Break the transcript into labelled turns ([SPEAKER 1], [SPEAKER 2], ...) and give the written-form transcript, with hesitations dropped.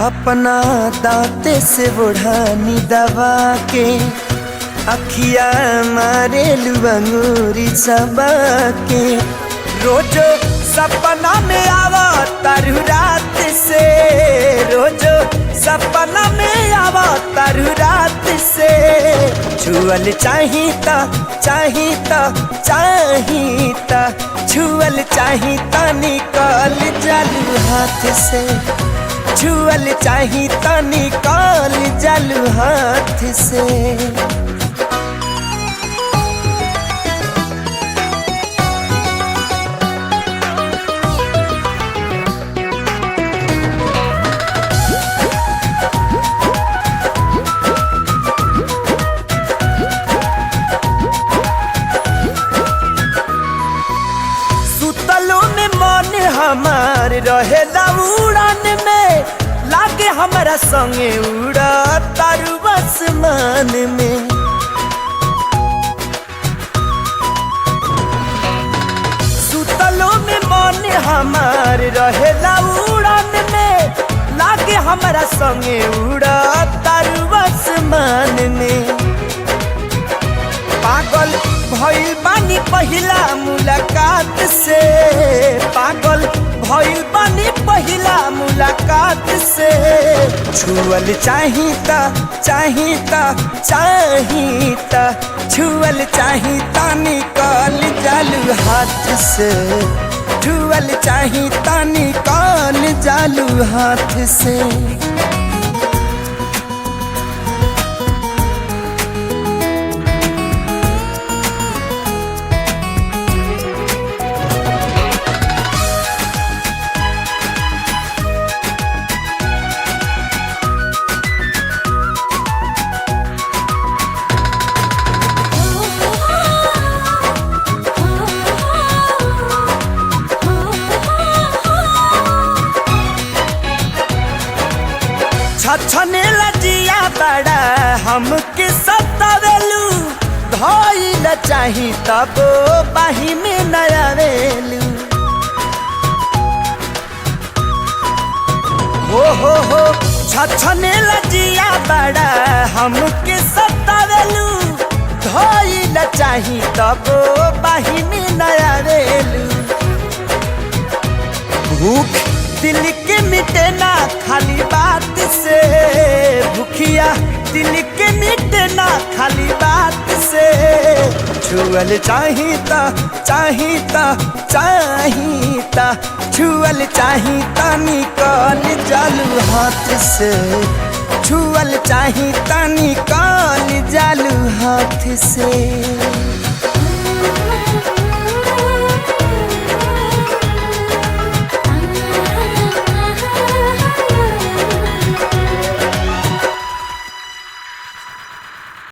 [SPEAKER 1] अपना दांते से बुढ़ानी दबा के अखिया मारे अंगूरी चबा के रोजो सपना में आवा तारू रात से, रोजो सपना में आवा तारू रात से। छुअल चाहिता चाहिता चाहिता छुअल चाहिता निकाल जालू हाथ से, छुअल चाहिता निकाल जालू हाथ से। हमार रहेला उड़ान में लागे हमारा संगे उड़ा तारू आसमान में। सुतलो में मन हमार रहेला उड़ान में लागे हमारा संगे उड़ा तारू आसमान में। पागल भइल बानी पहिला मुलाकात से, पागल भइल बानी पहिला मुलाकात से। छुअल चाहिता चाहिता चाहिता छुअल चाहिता निकाल जालू हाथ से, छुअल चाहिता निकाल जालू हाथ से। छछने लजिया बड़ा हमके सतावेलू, धइल चाही तब बाही में नया वेलू। हो छछने लजिया बड़ा हमके सतावेलू, धइल चाही तब बाही में नया वेलू। भूख दिल के मिटे ना खाली बात से, भूखिया दिल के मिटे ना खाली बात से। छुअल चाहिता चाहिता चाहिता छुअल चाहिता निकाल जालू हाथ से, छुअल चाहिता निकाल जालू हाथ से।